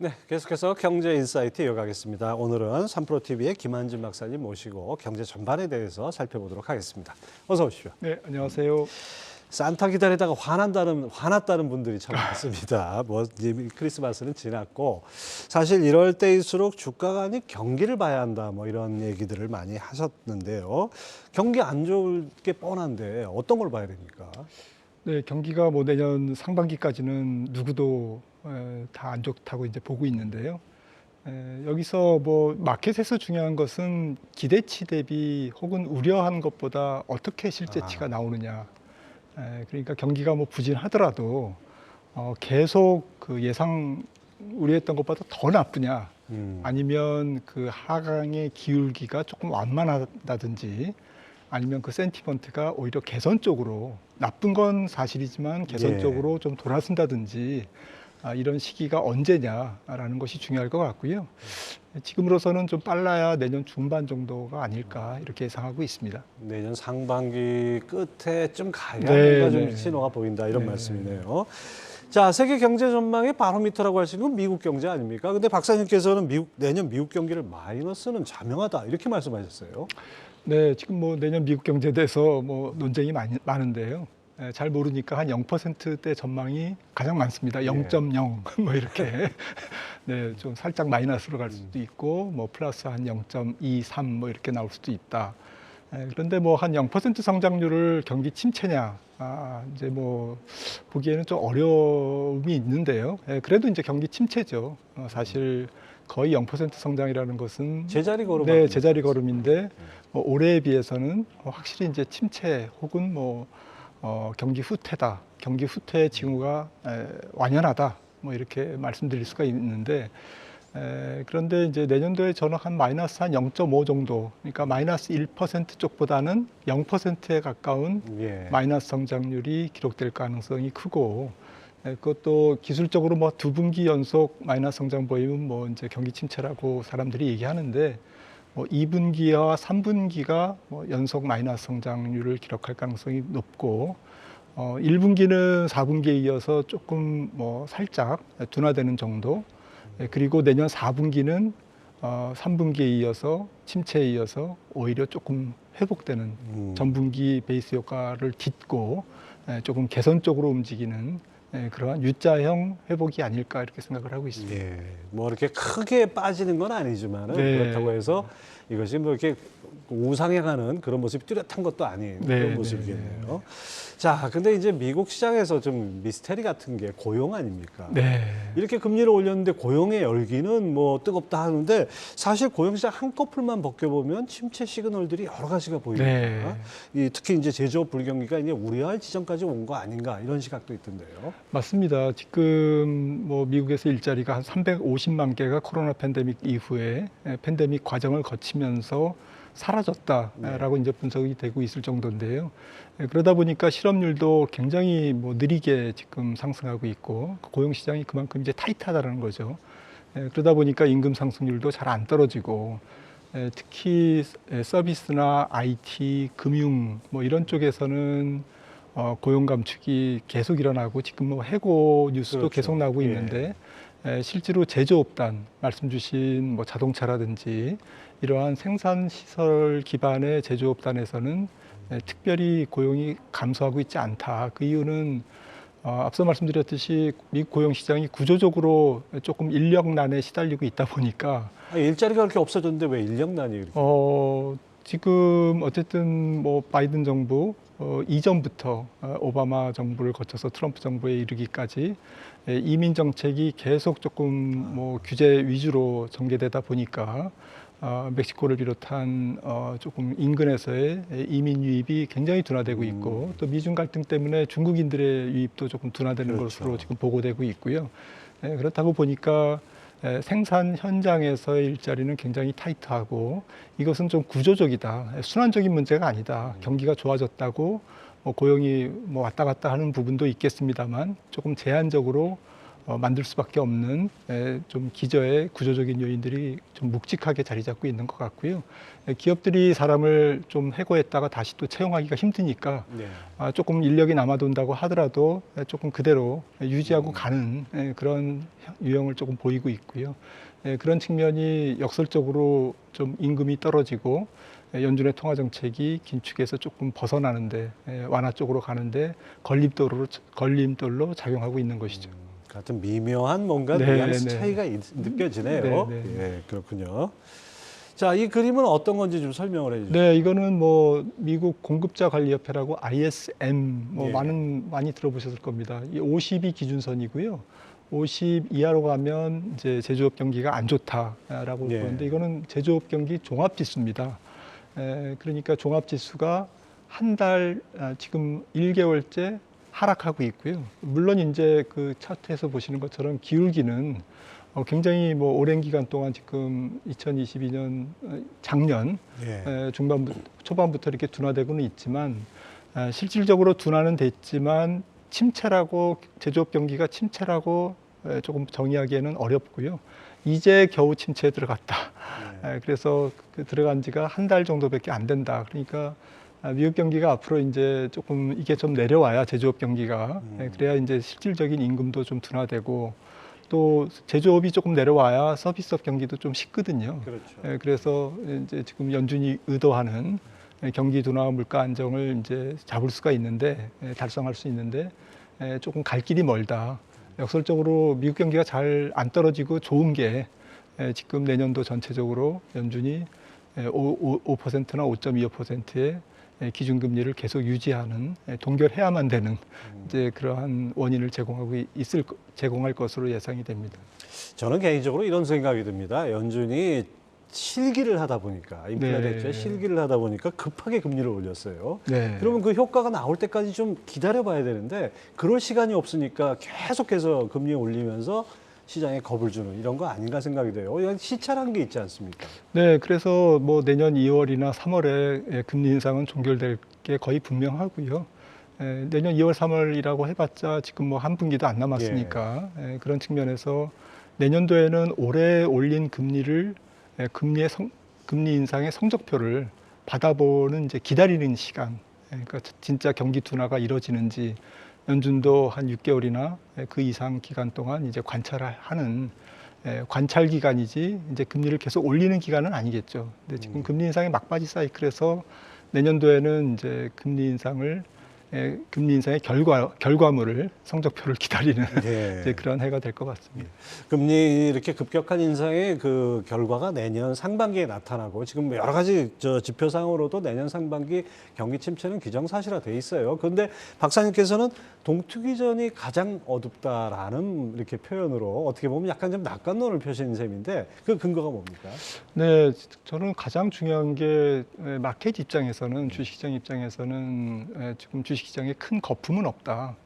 네, 계속해서 경제 인사이트 이어가겠습니다. 오늘은 삼프로TV의 김한진 박사님 모시고 경제 전반에 대해서 살펴보도록 하겠습니다. 어서 오십시오. 네, 안녕하세요. 산타 기다리다가 화났다는 분들이 참 많습니다. 뭐 이제 크리스마스는 지났고 사실 이럴 때일수록 주가가 아닌 경기를 봐야 한다. 뭐 이런 얘기들을 많이 하셨는데요. 경기 안 좋을 게 뻔한데 어떤 걸 봐야 됩니까? 네, 경기가 뭐 내년 상반기까지는 누구도 다 안 좋다고 이제 보고 있는데요. 여기서 뭐 마켓에서 중요한 것은 기대치 대비 혹은 우려한 것보다 어떻게 실제치가 나오느냐. 그러니까 경기가 뭐 부진하더라도 계속 그 예상 우려했던 것보다 더 나쁘냐, 아니면 그 하강의 기울기가 조금 완만하다든지, 아니면 그 센티먼트가 오히려 개선 쪽으로, 나쁜 건 사실이지만 개선 쪽으로 좀 돌아선다든지, 이런 시기가 언제냐라는 것이 중요할 것 같고요. 지금으로서는 좀 빨라야 내년 중반 정도가 아닐까 이렇게 예상하고 있습니다. 내년 상반기 끝에쯤 가야 네, 뭔가 좀 네. 신호가 보인다 이런 네. 말씀이네요. 자, 세계 경제 전망의 바로미터라고 할 수 있는 건 미국 경제 아닙니까? 근데 박사님께서는 내년 미국 경기를 마이너스는 자명하다 이렇게 말씀하셨어요. 네, 지금 뭐 내년 미국 경제에 대해서 뭐 논쟁이 많은데요. 잘 모르니까 한 0%대 전망이 가장 많습니다. 0.0 뭐 이렇게. 네, 좀 살짝 마이너스로 갈 수도 있고, 뭐 플러스 한 0.23 뭐 이렇게 나올 수도 있다. 그런데 뭐 한 0% 성장률을 경기 침체냐, 이제 뭐 보기에는 좀 어려움이 있는데요. 그래도 이제 경기 침체죠. 사실 거의 0% 성장이라는 것은 제자리 걸음. 네, 제자리 걸음인데 뭐 올해에 비해서는 확실히 이제 침체 혹은 뭐 경기 후퇴다, 경기 후퇴의 징후가 완연하다, 뭐 이렇게 말씀드릴 수가 있는데, 그런데 이제 내년도에 저는 한 마이너스 한 0.5 정도, 그러니까 마이너스 1% 쪽보다는 0%에 가까운 마이너스 성장률이 기록될 가능성이 크고, 그것도 기술적으로 뭐 두 분기 연속 마이너스 성장 보이면 뭐 이제 경기 침체라고 사람들이 얘기하는데, 뭐 2분기와 3분기가 뭐 연속 마이너스 성장률을 기록할 가능성이 높고, 1분기는 4분기에 이어서 조금 뭐 살짝 둔화되는 정도, 그리고 내년 4분기는 3분기에 이어서 침체에 이어서 오히려 조금 회복되는 전분기 베이스 효과를 딛고 조금 개선 쪽으로 움직이는 그러한 U자형 회복이 아닐까 이렇게 생각을 하고 있습니다. 예, 뭐 이렇게 크게 빠지는 건 아니지만은 그렇다고 해서 이것이 뭐 이렇게 우상해 가는 그런 모습이 뚜렷한 것도 아닌 그런 모습이겠네요. 자, 근데 이제 미국 시장에서 좀 미스테리 같은 게 고용 아닙니까? 이렇게 금리를 올렸는데 고용의 열기는 뭐 뜨겁다 하는데 사실 고용 시장 한꺼풀만 벗겨보면 침체 시그널들이 여러 가지가 보입니다. 특히 이제 제조업 불경기가 이제 우려할 지점까지 온 거 아닌가 이런 시각도 있던데요. 맞습니다. 지금 뭐 미국에서 일자리가 한 350만 개가 코로나 팬데믹 이후에 팬데믹 과정을 거치면서 사라졌다라고 이제 분석이 되고 있을 정도인데요. 그러다 보니까 실업률도 굉장히 뭐 느리게 지금 상승하고 있고, 고용 시장이 그만큼 이제 타이트하다는 거죠. 그러다 보니까 임금 상승률도 잘 안 떨어지고, 특히 서비스나 IT, 금융 뭐 이런 쪽에서는 고용 감축이 계속 일어나고, 지금 뭐 해고 뉴스도 계속 나오고 있는데, 실제로 제조업단 말씀 주신 뭐 자동차라든지 이러한 생산 시설 기반의 제조업단에서는 특별히 고용이 감소하고 있지 않다. 그 이유는 앞서 말씀드렸듯이 미국 고용 시장이 구조적으로 조금 인력난에 시달리고 있다 보니까 일자리가 그렇게 없어졌는데 왜 인력난이 이렇게? 지금 어쨌든 뭐 바이든 정부 이전부터 오바마 정부를 거쳐서 트럼프 정부에 이르기까지 이민 정책이 계속 조금 뭐 규제 위주로 전개되다 보니까 멕시코를 비롯한 조금 인근에서의 이민 유입이 굉장히 둔화되고 있고, 또 미중 갈등 때문에 중국인들의 유입도 조금 둔화되는 것으로 지금 보고되고 있고요. 그렇다고 보니까 생산 현장에서의 일자리는 굉장히 타이트하고, 이것은 좀 구조적이다, 순환적인 문제가 아니다. 경기가 좋아졌다고 고용이 뭐 왔다 갔다 하는 부분도 있겠습니다만 조금 제한적으로 만들 수밖에 없는 좀 기저의 구조적인 요인들이 좀 묵직하게 자리 잡고 있는 것 같고요. 기업들이 사람을 좀 해고했다가 다시 또 채용하기가 힘드니까 네. 조금 인력이 남아돈다고 하더라도 조금 그대로 유지하고 가는 그런 유형을 조금 보이고 있고요. 그런 측면이 역설적으로 좀 임금이 떨어지고 연준의 통화 정책이 긴축에서 조금 벗어나는데 완화 쪽으로 가는데 걸림돌로 작용하고 있는 것이죠. 같은 미묘한 뭔가 네, 뉘앙스 네. 차이가 느껴지네요. 네, 네. 예, 그렇군요. 자, 이 그림은 어떤 건지 좀 설명을 해주시죠. 네, 이거는 뭐 미국 공급자 관리협회라고 ISM 뭐 예. 많이 들어보셨을 겁니다. 이 50이 기준선이고요. 50 이하로 가면 이제 제조업 경기가 안 좋다라고 예. 보는데 이거는 제조업 경기 종합 지수입니다. 그러니까 종합 지수가 한 달 지금 1개월째 하락하고 있고요. 물론 이제 그 차트에서 보시는 것처럼 기울기는 굉장히 뭐 오랜 기간 동안 지금 2022년 작년 예. 초반부터 이렇게 둔화되고는 있지만 실질적으로 둔화는 됐지만 침체라고 제조업 경기가 침체라고 조금 정의하기에는 어렵고요. 이제 겨우 침체에 들어갔다. 그래서 그 들어간 지가 한 달 정도밖에 안 된다. 그러니까 미국 경기가 앞으로 이제 조금 이게 좀 내려와야 제조업 경기가 그래야 이제 실질적인 임금도 좀 둔화되고 또 제조업이 조금 내려와야 서비스업 경기도 좀 식거든요. 그렇죠. 그래서 이제 지금 연준이 의도하는 경기 둔화와 물가 안정을 이제 잡을 수가 있는데 달성할 수 있는데 조금 갈 길이 멀다. 역설적으로 미국 경기가 잘 안 떨어지고 좋은 게 지금 내년도 전체적으로 연준이 5%나 5.25%의 기준금리를 계속 유지하는 동결해야만 되는 이제 그러한 원인을 제공할 것으로 예상이 됩니다. 저는 개인적으로 이런 생각이 듭니다. 연준이 실기를 하다 보니까 인플레이션에 실기를 하다 보니까 급하게 금리를 올렸어요. 네. 그러면 그 효과가 나올 때까지 좀 기다려봐야 되는데 그럴 시간이 없으니까 계속해서 금리 올리면서 시장에 겁을 주는 이런 거 아닌가 생각이 돼요. 이건 시차란 게 있지 않습니까? 네, 그래서 뭐 내년 2월이나 3월에 금리 인상은 종결될 게 거의 분명하고요. 내년 2월, 3월이라고 해봤자 지금 뭐 한 분기도 안 남았으니까 그런 측면에서 내년도에는 올해 올린 금리를 금리 인상의 성적표를 받아보는 이제 기다리는 시간. 그러니까 진짜 경기 둔화가 이루어지는지 연준도 한 6개월이나 그 이상 기간 동안 이제 관찰하는 관찰 기간이지 이제 금리를 계속 올리는 기간은 아니겠죠. 근데 지금 금리 인상의 막바지 사이클에서 내년도에는 이제 금리 인상의 결과물을 성적표를 기다리는 이제 그런 해가 될 것 같습니다. 금리 이렇게 급격한 인상의 그 결과가 내년 상반기에 나타나고 지금 여러 가지 지표상으로도 내년 상반기 경기 침체는 기정사실화 돼 있어요. 그런데 박사님께서는 동투기 전이 가장 어둡다라는 이렇게 표현으로 어떻게 보면 약간 좀 낙관론을 펴신 셈인데 그 근거가 뭡니까? 네, 저는 가장 중요한 게 마켓 입장에서는 주식시장 입장에서는 지금 주식시장에 큰 거품은 없다.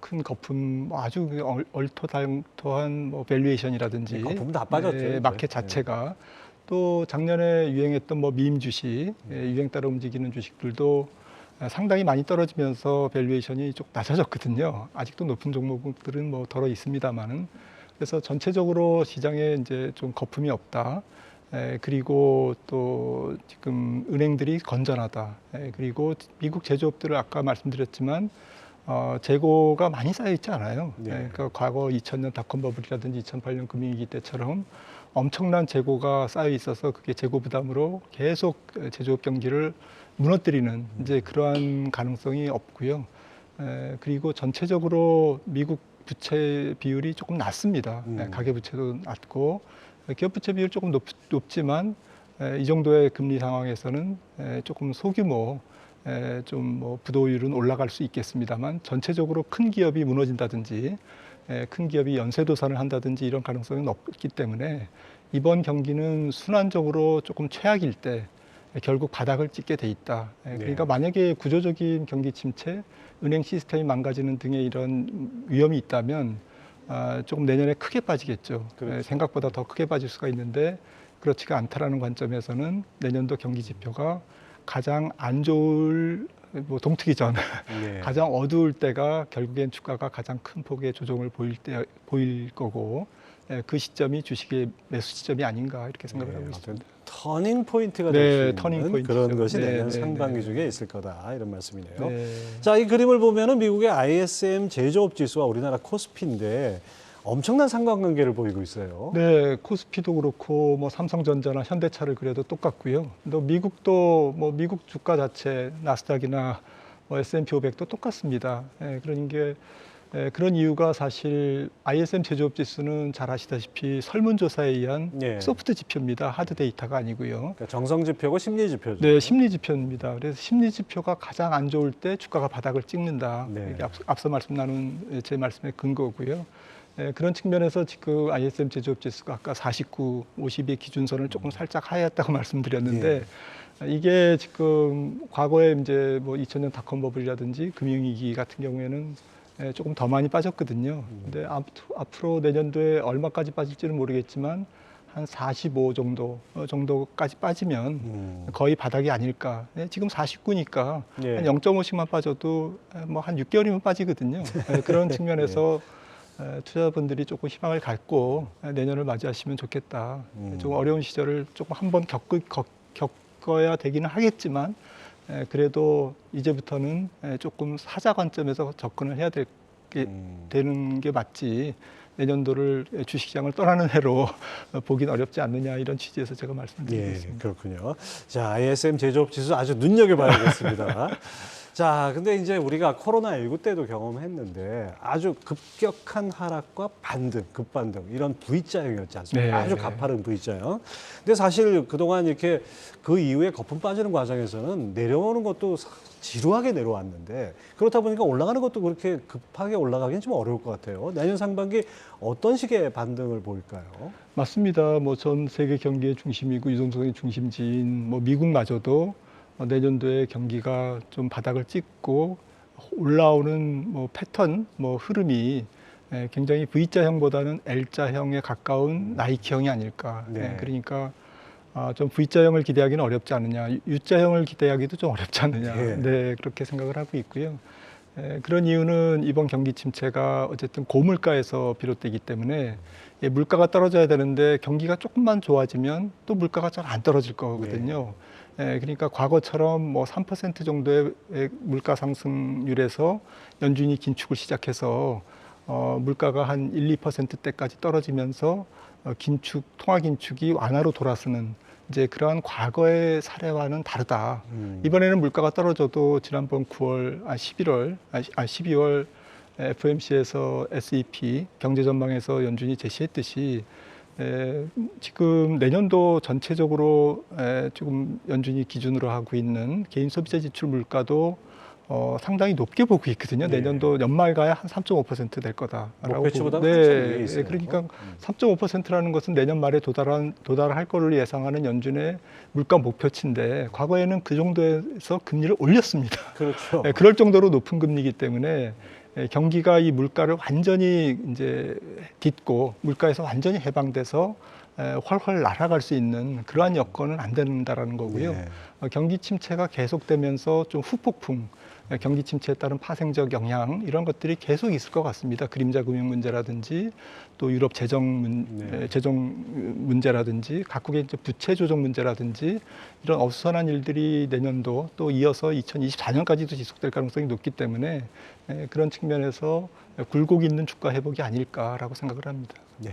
큰 거품 아주 얼토당토한 뭐 밸류에이션이라든지 거품 다 빠졌죠. 마켓 자체가 또 작년에 유행했던 뭐 밈 주식 유행 따라 움직이는 주식들도 상당히 많이 떨어지면서 밸류에이션이 좀 낮아졌거든요. 아직도 높은 종목들은 뭐 덜어 있습니다만은 그래서 전체적으로 시장에 이제 좀 거품이 없다. 그리고 또 지금 은행들이 건전하다. 그리고 미국 제조업들을 아까 말씀드렸지만 재고가 많이 쌓여 있지 않아요. 그러니까 과거 2000년 닷컴 버블이라든지 2008년 금융위기 때처럼 엄청난 재고가 쌓여 있어서 그게 재고 부담으로 계속 제조업 경기를 무너뜨리는 이제 그러한 가능성이 없고요. 그리고 전체적으로 미국 부채 비율이 조금 낮습니다. 가계 부채도 낮고 기업 부채 비율 조금 높지만 이 정도의 금리 상황에서는 조금 소규모 좀 뭐 부도율은 올라갈 수 있겠습니다만 전체적으로 큰 기업이 무너진다든지 큰 기업이 연쇄도산을 한다든지 이런 가능성은 없기 때문에 이번 경기는 순환적으로 조금 최악일 때 결국 바닥을 찍게 돼 있다. 그러니까 만약에 구조적인 경기 침체, 은행 시스템이 망가지는 등의 이런 위험이 있다면 조금 내년에 크게 빠지겠죠. 그렇죠. 생각보다 더 크게 빠질 수가 있는데 그렇지가 않다라는 관점에서는 내년도 경기 지표가 가장 안 좋을 뭐 동트기 전 예. 가장 어두울 때가 결국엔 주가가 가장 큰 폭의 조정을 보일 거고 그 시점이 주식의 매수 시점이 아닌가 이렇게 생각을 하고 있습니다. 터닝 포인트가 네, 될 수 터닝 있는 포인트죠. 그런 것이 네, 내년 네, 상반기 네. 중에 있을 거다 이런 말씀이네요. 네. 자, 이 그림을 보면은 미국의 ISM 제조업 지수와 우리나라 코스피인데 엄청난 상관관계를 보이고 있어요. 네, 코스피도 그렇고 뭐 삼성전자나 현대차를 그래도 똑같고요. 또 미국도 뭐 미국 주가 자체 나스닥이나 뭐 S&P 500도 똑같습니다. 그런 게 그런 이유가 사실 ISM 제조업 지수는 잘 아시다시피 설문조사에 의한 예. 소프트 지표입니다. 하드 데이터가 아니고요. 그러니까 정성 지표고 심리 지표죠. 네, 심리 지표입니다. 그래서 심리 지표가 가장 안 좋을 때 주가가 바닥을 찍는다. 네. 이게 앞서 말씀 나눈 제 말씀의 근거고요. 그런 측면에서 지금 ISM 제조업 지수가 아까 49, 50의 기준선을 조금 살짝 하였다고 말씀드렸는데 이게 지금 과거에 이제 뭐 2000년 닷컴 버블이라든지 금융위기 같은 경우에는 조금 더 많이 빠졌거든요. 근데 앞으로 내년도에 얼마까지 빠질지는 모르겠지만 한 45 정도까지 빠지면 거의 바닥이 아닐까. 지금 49니까 예. 한 0.5씩만 빠져도 뭐 한 6개월이면 빠지거든요. 그런 측면에서 투자자분들이 조금 희망을 갖고 내년을 맞이하시면 좋겠다. 좀 어려운 시절을 조금 한번 겪어야 되기는 하겠지만 그래도 이제부터는 조금 사자 관점에서 접근을 해야 되는 게 맞지. 내년도를 주식시장을 떠나는 해로 보긴 어렵지 않느냐 이런 취지에서 제가 말씀드리고 예, 있습니다. 그렇군요. 자, ISM 제조업 지수 아주 눈여겨봐야겠습니다. 자, 근데 이제 우리가 코로나19 때도 경험했는데 아주 급격한 하락과 반등, 급반등 이런 V자형이었지 않습니까? 네, 아주 네. 가파른 V자형. 근데 사실 그동안 이렇게 그 이후에 거품 빠지는 과정에서는 내려오는 것도 지루하게 내려왔는데 그렇다 보니까 올라가는 것도 그렇게 급하게 올라가기는 좀 어려울 것 같아요. 내년 상반기 어떤 식의 반등을 보일까요? 맞습니다. 뭐 전 세계 경기의 중심이고 유동성의 중심지인 뭐 미국마저도 내년도에 경기가 좀 바닥을 찍고 올라오는 뭐 패턴, 뭐 흐름이 굉장히 V자형보다는 L자형에 가까운 나이키형이 아닐까. 네. 그러니까 좀 V자형을 기대하기는 어렵지 않느냐, U자형을 기대하기도 좀 어렵지 않느냐. 예. 네, 그렇게 생각을 하고 있고요. 그런 이유는 이번 경기 침체가 어쨌든 고물가에서 비롯되기 때문에 물가가 떨어져야 되는데 경기가 조금만 좋아지면 또 물가가 잘 안 떨어질 거거든요. 그러니까 과거처럼 뭐 3% 정도의 물가 상승률에서 연준이 긴축을 시작해서 물가가 한 1, 2%대까지 떨어지면서 통화 긴축이 완화로 돌아서는 이제 그러한 과거의 사례와는 다르다. 이번에는 물가가 떨어져도 지난번 12월 FOMC에서 SEP 경제 전망에서 연준이 제시했듯이 지금 내년도 전체적으로 지금 연준이 기준으로 하고 있는 개인 소비자 지출 물가도 상당히 높게 보고 있거든요. 네. 내년도 연말 가야 한 3.5%될 거다라고 목표치보다 보고. 한참 위에 있어요. 그러니까 3.5%라는 것은 내년 말에 도달할 거를 예상하는 연준의 물가 목표치인데 과거에는 그 정도에서 금리를 올렸습니다. 그렇죠. 그럴 정도로 높은 금리이기 때문에 경기가 이 물가를 완전히 이제 딛고 물가에서 완전히 해방돼서 훨훨 날아갈 수 있는 그러한 여건은 안 된다라는 거고요. 네. 경기 침체가 계속되면서 좀 후폭풍, 경기 침체에 따른 파생적 영향 이런 것들이 계속 있을 것 같습니다. 그림자 금융 문제라든지 또 유럽 재정 문제라든지 각국의 이제 부채 조정 문제라든지 이런 어수선한 일들이 내년도 또 이어서 2024년까지도 지속될 가능성이 높기 때문에 그런 측면에서 굴곡 있는 주가 회복이 아닐까라고 생각을 합니다. 네.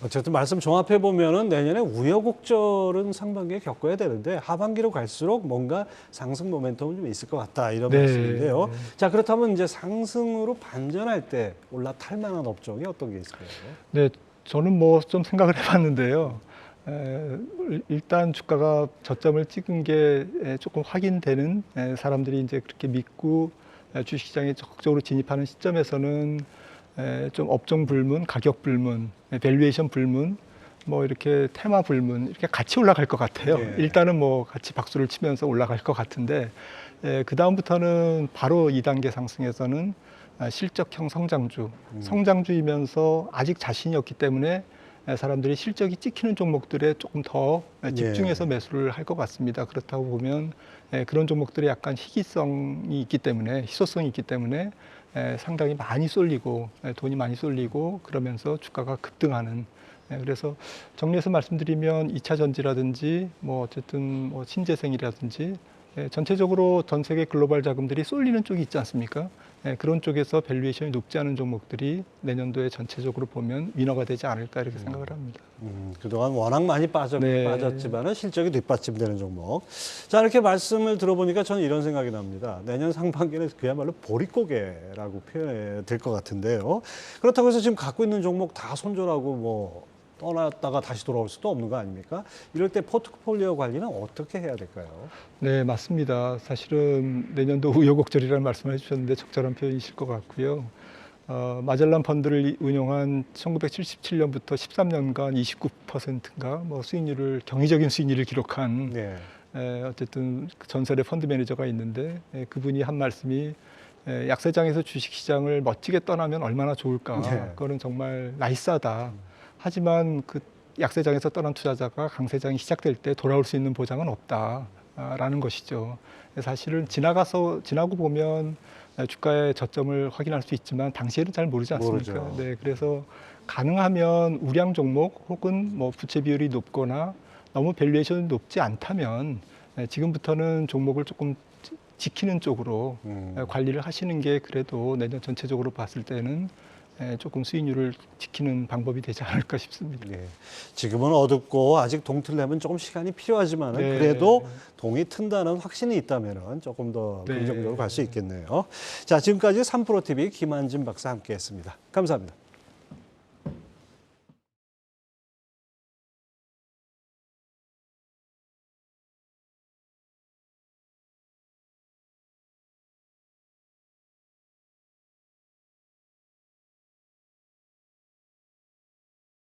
어쨌든 말씀 종합해 보면은 내년에 우여곡절은 상반기에 겪어야 되는데 하반기로 갈수록 뭔가 상승 모멘텀은 좀 있을 것 같다 이런 네. 말씀인데요. 네. 자, 그렇다면 이제 상승으로 반전할 때 올라탈 만한 업종이 어떤 게 있을까요? 네, 저는 뭐 좀 생각을 해봤는데요. 일단 주가가 저점을 찍은 게 조금 확인되는 사람들이 이제 그렇게 믿고 주식시장에 적극적으로 진입하는 시점에서는 좀 업종 불문, 가격 불문, 밸류에이션 불문, 뭐 이렇게 테마 불문 이렇게 같이 올라갈 것 같아요. 네. 일단은 뭐 같이 박수를 치면서 올라갈 것 같은데 그 다음부터는 바로 2단계 상승에서는 실적형 성장주이면서 아직 자신이 없기 때문에 사람들이 실적이 찍히는 종목들에 조금 더 집중해서 매수를 할 것 같습니다. 그렇다고 보면 그런 종목들이 약간 희귀성이 있기 때문에 희소성이 있기 때문에 상당히 많이 쏠리고 돈이 많이 쏠리고 그러면서 주가가 급등하는 그래서 정리해서 말씀드리면 2차 전지라든지 뭐 어쨌든 뭐 신재생이라든지 전체적으로 전 세계 글로벌 자금들이 쏠리는 쪽이 있지 않습니까? 그런 쪽에서 밸류에이션이 높지 않은 종목들이 내년도에 전체적으로 보면 위너가 되지 않을까 이렇게 생각을 합니다. 그동안 워낙 많이 빠졌지만은 실적이 뒷받침되는 종목. 자, 이렇게 말씀을 들어보니까 저는 이런 생각이 납니다. 내년 상반기는 그야말로 보릿고개라고 표현해야 될 것 같은데요. 그렇다고 해서 지금 갖고 있는 종목 다 손절하고 뭐 떠났다가 다시 돌아올 수도 없는 거 아닙니까? 이럴 때 포트폴리오 관리는 어떻게 해야 될까요? ναι, 맞습니다. 사실은 내년도 우여곡절이라는 말씀을 해주셨는데 적절한 표현이실 것 같고요. 마젤란 펀드를 운용한 1977년부터 13년간 29%인가 뭐 수익률을 경이적인 수익률을 기록한 어쨌든 전설의 펀드 매니저가 있는데 그분이 한 말씀이 약세장에서 주식시장을 멋지게 떠나면 얼마나 좋을까. 그거는 정말 나이스하다. 하지만 그 약세장에서 떠난 투자자가 강세장이 시작될 때 돌아올 수 있는 보장은 없다라는 것이죠. 사실은 지나고 보면 주가의 저점을 확인할 수 있지만 당시에는 잘 모르지 않습니까? 네, 그래서 가능하면 우량 종목 혹은 뭐 부채 비율이 높거나 너무 밸류에이션이 높지 않다면 지금부터는 종목을 조금 지키는 쪽으로 관리를 하시는 게 그래도 내년 전체적으로 봤을 때는 조금 수익률을 지키는 방법이 되지 않을까 싶습니다. 지금은 어둡고 아직 동틀려면 조금 시간이 필요하지만 그래도 동이 튼다는 확신이 있다면 조금 더 긍정적으로 갈 수 있겠네요. 자, 지금까지 3프로TV 김한진 박사 함께했습니다. 감사합니다.